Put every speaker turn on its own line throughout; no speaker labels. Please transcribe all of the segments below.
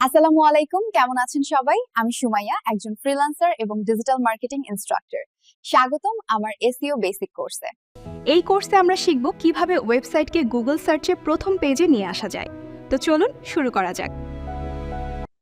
আসসালামু আলাইকুম, কেমন আছেন সবাই? আমি সুমাইয়া, একজন ফ্রিল্যান্সার এবং ডিজিটাল মার্কেটিং ইনস্ট্রাক্টর। স্বাগতম আমার এসইও বেসিক কোর্সে।
এই কোর্সে আমরা শিখব কিভাবে ওয়েবসাইটকে গুগল সার্চে প্রথম পেজে নিয়ে আসা যায়। তো চলুন শুরু করা যাক।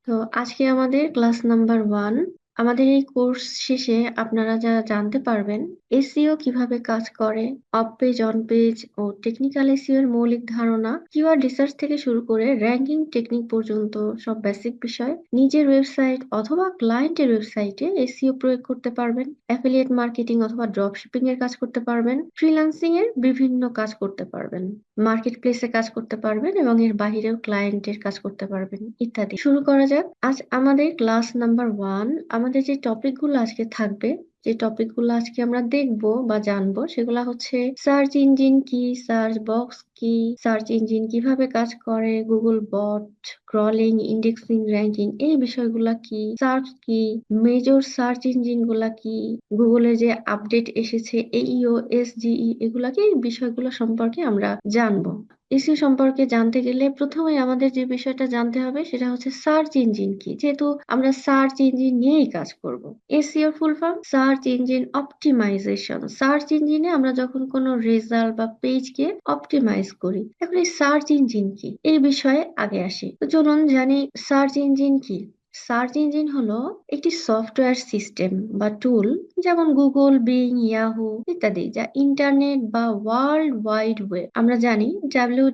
তো আজকে আমাদের ক্লাস নাম্বার 1। আমাদের এই কোর্স শেষে আপনারা যা জানতে পারবেন, এসইও কিভাবে কাজ করে, অফ পেজ, অন পেজ ও টেকনিক্যাল এসইও এর মৌলিক ধারণা, কিওয়ার্ড রিসার্চ থেকে শুরু করে র্যাঙ্কিং টেকনিক পর্যন্ত সব বেসিক বিষয়। নিজের ওয়েবসাইট অথবা ক্লায়েন্টের ওয়েবসাইটে এসইও প্রয়োগ করতে পারবেন, অ্যাফিলিয়েট মার্কেটিং অথবা ড্রপ শিপিং এর কাজ করতে পারবেন, ফ্রিল্যান্সিং এর বিভিন্ন কাজ করতে পারবেন, মার্কেট প্লেসে কাজ করতে পারবেন এবং এর বাহিরেও ক্লায়েন্টের কাজ করতে পারবেন ইত্যাদি। শুরু করা যাক। আজ আমাদের ক্লাস নাম্বার 1। আমাদের যে টপিকগুলো আজকে থাকবে, যে টপিকগুলো আজকে আমরা দেখবো বা জানবো, সেগুলো হচ্ছে সার্চ ইঞ্জিন কি, সার্চ বক্স কি, সার্চ ইঞ্জিন কিভাবে কাজ করে, গুগল বট, ক্রলিং, ইন্ডেক্সিং, র্যাঙ্কিং এই বিষয়গুলা কি, সার্চ কি, মেজর সার্চ ইঞ্জিন গুলা কি, গুগলের যে আপডেট এসেছে এইও, এসজিই, এগুলা কি, এই বিষয়গুলো সম্পর্কে আমরা জানবো। এসইও সম্পর্কে জানতে গেলে প্রথমে আমাদের যে বিষয়টা জানতে হবে সেটা হচ্ছে সার্চ ইঞ্জিন কি, যেহেতু আমরা সার্চ ইঞ্জিন নিয়েই কাজ করব। SEO full form search engine optimization. Search ইঞ্জিনে আমরা যখন কোনো রেজাল্ট বা পেজকে অপটিমাইজ করি, এখন এই সার্চ ইঞ্জিন কি এই বিষয়ে আগে আসি। তো চলুন জানি সার্চ ইঞ্জিন কি। সার্চ ইঞ্জিন হলো একটি সফটওয়্যার সিস্টেম বা টুল, যেমন গুগল, বিং, ইয়াহু ইত্যাদি, যা ইন্টারনেট বা ওয়ার্ল্ড ওয়াইড ওয়েব, আমরা জানি ডাব্লিউ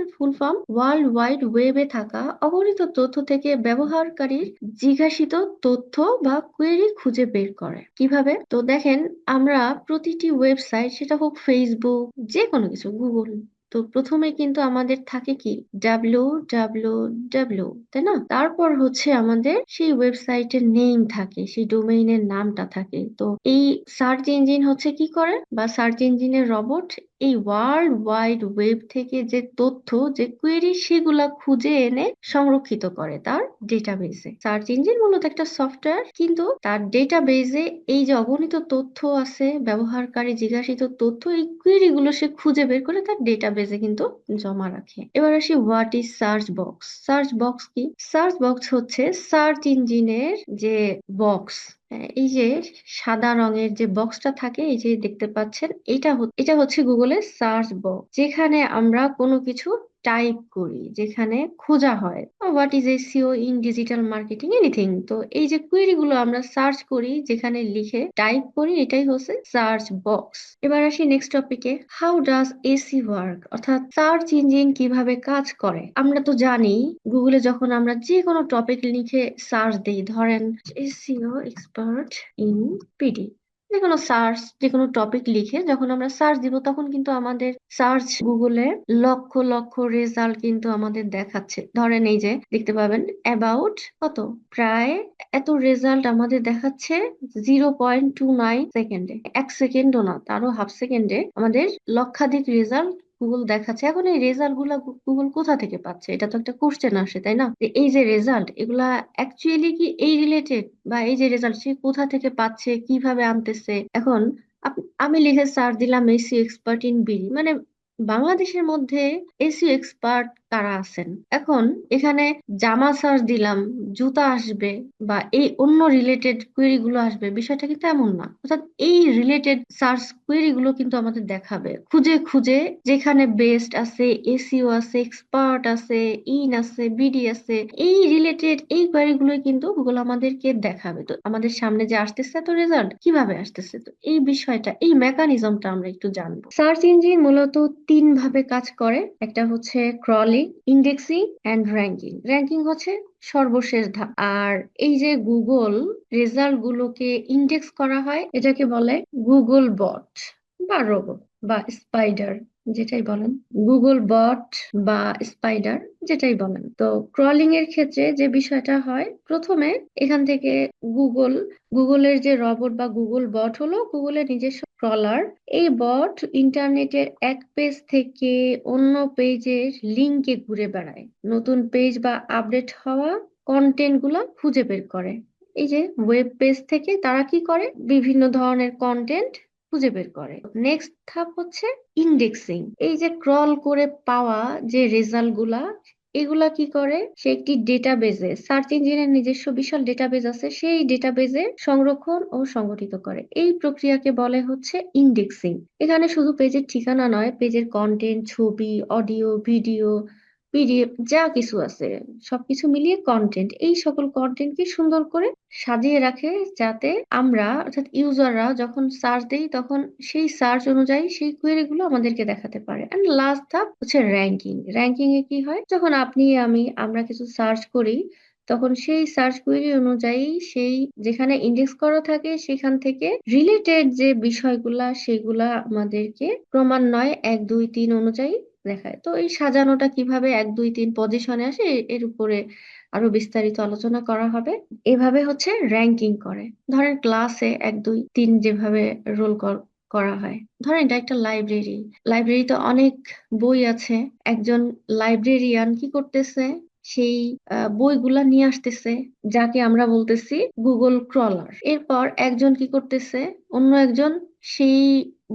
এর ফুল ফর্ম ওয়ার্ল্ড ওয়াইড ওয়েবে থাকা অগণিত তথ্য থেকে ব্যবহারকারীর জিজ্ঞাসিত তথ্য বা কোয়েরি খুঁজে বের করে। কিভাবে? তো দেখেন, আমরা প্রতিটি ওয়েবসাইট, সেটা হোক ফেসবুক, যে কোনো কিছু, গুগল, তো প্রথমে কিন্তু আমাদের থাকে কি www, তাই না? তারপর হচ্ছে আমাদের সেই ওয়েবসাইটের নেম থাকে, সেই ডোমেইনের নামটা থাকে। তো এই সার্চ ইঞ্জিন হচ্ছে কি করে, বা সার্চ ইঞ্জিনের রবট এই ওয়ার্ল্ড ওয়াইড ওয়েব থেকে যে তথ্য, যে কোয়েরি, সেগুলা খুঁজে এনে সংরক্ষিত করে তার ডেটাবেসে। সার্চ ইঞ্জিন মূলত একটা সফটওয়্যার, কিন্তু তার ডেটাবেসে এই যে অগণিত তথ্য আছে, ব্যবহারকারী জিজ্ঞাসিত তথ্য, এই কোয়েরি গুলো সে খুঁজে বের করে তার ডেটাবেসে কিন্তু জমা রাখে। এবার আসি, what is search box. Search box কি? সার্চ বক্স হচ্ছে সার্চ ইঞ্জিনের যে বক্স, এই যে সাদা রঙের যে বক্সটা থাকে, এই যে দেখতে পাচ্ছেন, এটা হচ্ছে গুগলের সার্চ বক্স, যেখানে আমরা কোনো কিছু টাইপ করি, যেখানে খোঁজা হয়। What is SEO in digital marketing, anything. তো এই যে কোয়েরি গুলো আমরা সার্চ করি, যেখানে লিখে টাইপ করি, এটাই হচ্ছে সার্চ বক্স। এবার আসি নেক্সট টপিকে, হাউ ডাজ এসি ওয়ার্ক, অর্থাৎ সার্চ ইঞ্জিন কিভাবে কাজ করে। আমরা তো জানি, গুগলে যখন আমরা যে কোনো টপিক লিখে সার্চ দিই, ধরেন এসইও এক্সপার্ট ইন পিডি, যে কোনো টপিক লিখে যখন আমরা সার্চ দিব, তখন কিন্তু আমাদের সার্চ গুগলে লক্ষ লক্ষ রেজাল্ট কিন্তু আমাদের দেখাচ্ছে। ধরেন এই যে দেখতে পাবেন অ্যাবাউট কত, প্রায় এত রেজাল্ট আমাদের দেখাচ্ছে 0.29 সেকেন্ডে। 1 সেকেন্ডও না, তারও হাফ সেকেন্ডে আমাদের লক্ষাধিক রেজাল্ট গুগল দেখাচ্ছে। এখন এই রেজাল্ট গুলা গুগল কোথা থেকে পাচ্ছে? এটা তো একটা কোশ্চেন আসে, তাই না? যে এই যে রেজাল্ট, এগুলা অ্যাকচুয়ালি কি এই রিলেটেড, বা এই যে রেজাল্ট সে কোথা থেকে পাচ্ছে, কিভাবে আনতেছে? এখন আমি লিখে সার্চ দিলাম এসিও এক্সপার্ট ইন বিডি, মানে বাংলাদেশের মধ্যে এসিও এক্সপার্ট কারা আছেন। এখন এখানে জামা সার্চ দিলাম, জুতা আসবে, বা এই অন্য রিলেটেড কোয়েরি গুলো আসবে, বিষয়টা কিন্তু এমন না। অর্থাৎ এই রিলেটেড সার্চ কোয়েরি গুলো কিন্তু আমাদের দেখাবে খুঁজে খুঁজে, যেখানে বেস্ট আছে, এসইও আছে, এক্সপার্ট আছে, ইন আছে, বিডি আছে, এই রিলেটেড এই কোয়েরি গুলো কিন্তু গুগল আমাদেরকে দেখাবে। তো আমাদের সামনে যে আসতেছে তো রেজাল্ট কিভাবে আসতেছে, তো এই বিষয়টা, এই মেকানিজমটা আমরা একটু জানবো। সার্চ ইঞ্জিন মূলত 3 ভাবে কাজ করে। একটা হচ্ছে crawling, indexing and ranking. Ranking হচ্ছে সর্বশেষ ধাপ। আর এই যে গুগল রেজাল্ট গুলোকে ইন্ডেক্স করা হয়, এটাকে বলে গুগল বট বা রোবট বা স্পাইডার, যেটাই বলেন, গুগল বট বা স্পাইডার, যেটাই বলেন। তো ক্রলিং এর ক্ষেত্রে যে বিষয়টা হয়, প্রথমে এখান থেকে গুগল গুগলের যে রবট বা গুগল বট হলো গুগলের নিজস্ব ক্রলার। এই বট ইন্টারনেটের এক পেজ থেকে অন্য পেজের লিঙ্কে ঘুরে বেড়ায়, নতুন পেজ বা আপডেট হওয়া কন্টেন্ট গুলা খুঁজে বের করে। এই যে ওয়েব পেজ থেকে তারা কি করে, বিভিন্ন ধরনের কন্টেন্ট খুঁজে বের করে। নেক্সট ধাপ হচ্ছে ইন্ডেক্সিং। এই যে ক্রল করে পাওয়া যে রেজাল্ট গুলা, এগুলা কি করে, সে একটি ডেটাবেজে, সার্চ ইঞ্জিনের নিজস্ব বিশাল ডেটাবেজ আছে, সেই ডেটাবেজে সংরক্ষণ ও সংগঠিত করে। এই প্রক্রিয়াকে বলে হচ্ছে ইন্ডেক্সিং। এখানে শুধু পেজের ঠিকানা নয়, পেজের কন্টেন্ট, ছবি, অডিও, ভিডিও, পিডিএফ যা কিছু আছে সবকিছু মিলিয়ে কন্টেন্ট, এই সকল কন্টেন্টকে সুন্দর করে সাজিয়ে রাখে, যাতে আমরা অর্থাৎ ইউজাররা যখন সার্চ দেই তখন সেই সার্চ অনুযায়ী সেই কোয়েরি গুলো আমাদেরকে দেখাতে পারে। এন্ড লাস্ট ধাপ হচ্ছে র্যাঙ্কিং। র্যাঙ্কিং এ কি হয়, যখন আপনি আমরা কিছু সার্চ করি, তখন সেই সার্চ কোয়েরি অনুযায়ী সেই যেখানে ইন্ডেক্স করা থাকে সেখান থেকে রিলেটেড যে বিষয়গুলা সেগুলা আমাদেরকে ক্রমান্বয়ে 1 2 3 অনুযায়ী দেখায়। তো এই সাজানোটা কিভাবে 1 2 3 পজিশনে আসে এর উপরে আরো বিস্তারিত আলোচনা করা হবে। এভাবে হচ্ছে র্যাঙ্কিং করে। ধরেন ক্লাসে 1 2 3 যেভাবে রোল করা হয়, ধরেন এটা একটা লাইব্রেরি। লাইব্রেরিতে অনেক বই আছে। একজন লাইব্রেরিয়ান কি করতেছে, সেই বইগুলা নিয়ে আসতেছে, যাকে আমরা বলতেছি গুগল ক্রলার। এরপর একজন কি করতেছে, অন্য একজন সেই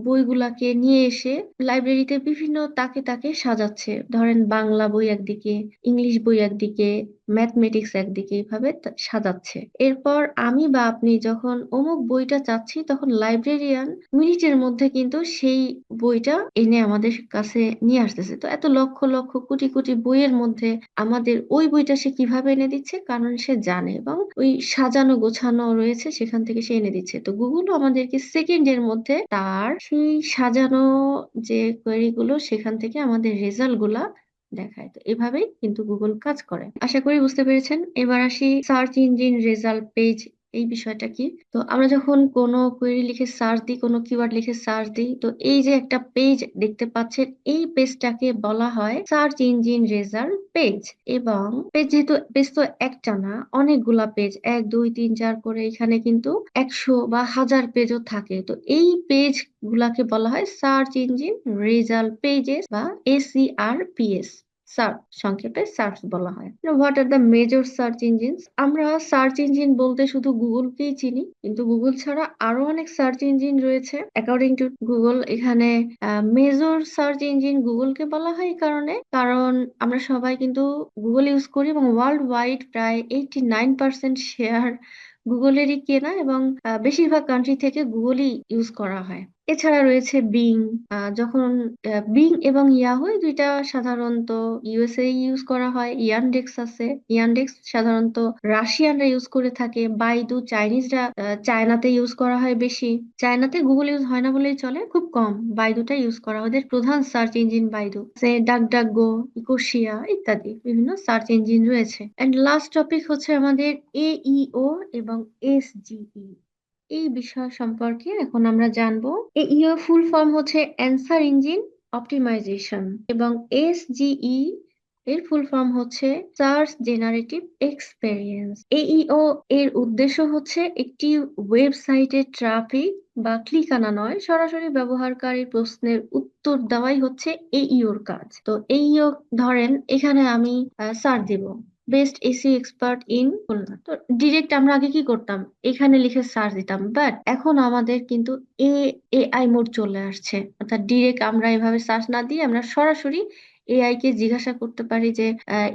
বইগুলাকে নিয়ে এসে লাইব্রেরিতে বিভিন্ন তাকে তাকে সাজাচ্ছে। ধরেন বাংলা বই একদিকে, ইংলিশ বই একদিকে, ম্যাথমেটিক্স একদিকে, এইভাবে সাজাচ্ছে। এরপর আমি বা আপনি যখন অমুক বইটা চাচ্ছি, তখন লাইব্রেরিয়ান মিনিটের মধ্যে কিন্তু সেই বইটা এনে আমাদের কাছে নিয়ে আসতেছে। তো এত লক্ষ লক্ষ কোটি কোটি বইয়ের মধ্যে আমাদের ওই বইটা সে কিভাবে এনে দিচ্ছে, কারণ সে জানে এবং ওই সাজানো গোছানো রয়েছে, সেখান থেকে সে এনে দিচ্ছে। তো গুগলও আমাদেরকে সেকেন্ডের মধ্যে তার সেই সাজানো যে কোয়েরি গুলো সেখান থেকে আমাদের রেজাল্ট গুলা দেখায়। তো এভাবেই কিন্তু গুগল কাজ করে। আশা করি বুঝতে পেরেছেন। এবার আসি সার্চ ইঞ্জিন রেজাল্ট পেজ, এই বিষয়টা কি। তো আমরা যখন কোনো কোয়েরি লিখে সার্চ দিই, কোনো কিওয়ার্ড লিখে সার্চ দিই, তো এই যে একটা পেজ দেখতে পাচ্ছেন, এই পেজটাকে বলা হয় সার্চ ইঞ্জিন রেজাল্ট পেজ। এবং পেজ, যেহেতু পেজ তো একটা না, অনেকগুলা পেজ, 1 2 3 4 করে এখানে কিন্তু 100 বা 1000 পেজও থাকে। তো এই পেজ গুলাকে বলা হয় সার্চ ইঞ্জিন রেজাল্ট পেজেস বা এসইআরপিএস। সার্চ, সংক্ষেপে সার্চ বলা হয়। What are the major search engines? আমরা সার্চ ইঞ্জিন বলতে শুধু গুগলকেই চিনি, কিন্তু গুগল ছাড়া আরো অনেক সার্চ ইঞ্জিন রয়েছে অ্যাকর্ডিং টু গুগল। এখানে মেজর সার্চ ইঞ্জিন গুগলকে বলা হয় এই কারণে, কারণ আমরা সবাই কিন্তু গুগল ইউজ করি এবং ওয়ার্ল্ড ওয়াইড প্রায় 89% শেয়ার গুগলেরই কেনা, এবং বেশিরভাগ কান্ট্রি থেকে গুগলই ইউজ করা হয়। এছাড়া রয়েছে বিং। যখন বিং এবং ইয়াহু এই দুইটা সাধারণত ইউএসএ ইউজ করা হয়। ইয়ান্ডেক্স আছে, ইয়ান্ডেক্স সাধারণত রাশিয়ানরা ইউজ করে থাকে। বাইদু চাইনিজরা, চায়নাতে ইউজ করা হয় বেশি। চায়নাতে গুগল ইউজ হয় না বলেই চলে, খুব কম বাইদুটা ইউজ করা হয়। ওদের প্রধান সার্চ ইঞ্জিন বাইদু। ডাক ডাক গো, ইকোশিয়া ইত্যাদি বিভিন্ন সার্চ ইঞ্জিন রয়েছে। এন্ড লাস্ট টপিক হচ্ছে আমাদের এইও এবং এসজিই। এই বিষয় সম্পর্কে এখন আমরা জানবো। এইও ফুল ফর্ম হচ্ছে অ্যান্সার ইঞ্জিন অপটিমাইজেশন, এবং এসজিই এর ফুল ফর্ম হচ্ছে সার্চ জেনারেটিভ এক্সপেরিয়েন্স। এইও এর উদ্দেশ্য হচ্ছে একটি ওয়েবসাইটের ট্রাফিক বা ক্লিক আনা নয়, সরাসরি ব্যবহারকারীর প্রশ্নের উত্তর দেওয়াই হচ্ছে এইওর কাজ। তো এইও, ধরেন এখানে আমি সার্চ দিব best AC expert in Khulna, তো ডিরেক্ট আমরা আগে কি করতাম, এখানে লিখে সার্চ দিতাম। বাট এখন আমাদের কিন্তু এ এআই মোড চলে আসছে, অর্থাৎ ডিরেক্ট আমরা এভাবে সার্চ না দিয়ে আমরা সরাসরি এআই কে জিজ্ঞাসা করতে পারি যে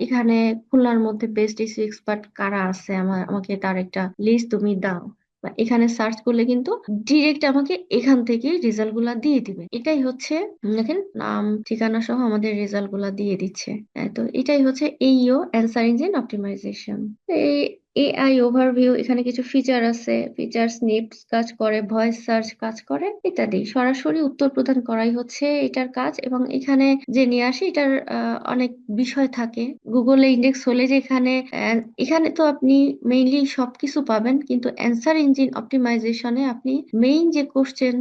এখানে খুলনার মধ্যে বেস্ট এসি এক্সপার্ট কারা আছে, আমাকে তার একটা লিস্ট তুমি দাও। বা এখানে সার্চ করলে কিন্তু ডিরেক্ট আমাকে এখান থেকে রেজাল্ট গুলা দিয়ে দিবে। এটাই হচ্ছে, দেখেন নাম ঠিকানা সহ আমাদের রেজাল্ট গুলা দিয়ে দিচ্ছে। তো এটাই হচ্ছে এইও অ্যান্সার ইঞ্জিন অপটিমাইজেশন। এই এআই ওভারভিউ, এখানে কিছু ফিচার আছে, ফিচার স্নিপস কাজ করে, ভয়েস সার্চ কাজ করে ইত্যাদি। সরাসরি উত্তর প্রদান করাই হচ্ছে এটার কাজ। এবং এখানে যে নিয়ে আসে এটার অনেক বিষয় থাকে। গুগলে ইন্ডেক্স হলে যে এখানে তো আপনি মেইনলি সবকিছু পাবেন, কিন্তু অ্যান্সার ইঞ্জিন অপটিমাইজেশনে আপনি মেইন যে কোশ্চেন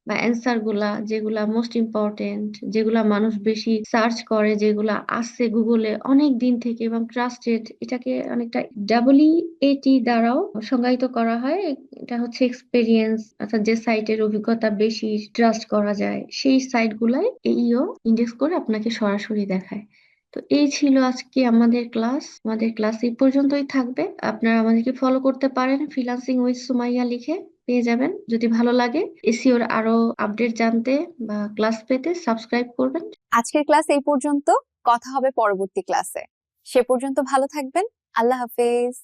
বা অ্যান্সার গুলা, যেগুলা মোস্ট ইম্পর্টেন্ট, যেগুলা মানুষ বেশি সার্চ করে, যেগুলা আছে গুগলে অনেক দিন থেকে এবং ট্রাস্টেড, এটাকে অনেকটা ডাব্লিউএটি দ্বারাও সংজ্ঞায়িত করা হয়। এটা হচ্ছে এক্সপেরিয়েন্স, অর্থাৎ যে সাইটের অভিজ্ঞতা বেশি, ট্রাস্ট করা যায়, সেই সাইট গুলাই এইও ইন্ডেক্স করে আপনাকে সরাসরি দেখায়। তো এই ছিল আজকে আমাদের ক্লাস। আমাদের ক্লাস এই পর্যন্তই থাকবে। আপনারা আমাদেরকে ফলো করতে পারেন, ফ্রিল্যান্সিং উইথ সুমাইয়া লিখে পেয়ে যাবেন। যদি ভালো লাগে এসইওর আরো আপডেট জানতে বা ক্লাস পেতে সাবস্ক্রাইব করবেন।
আজকের ক্লাস এই পর্যন্ত, কথা হবে পরবর্তী ক্লাসে। সে পর্যন্ত ভালো থাকবেন। আল্লাহ হাফেজ।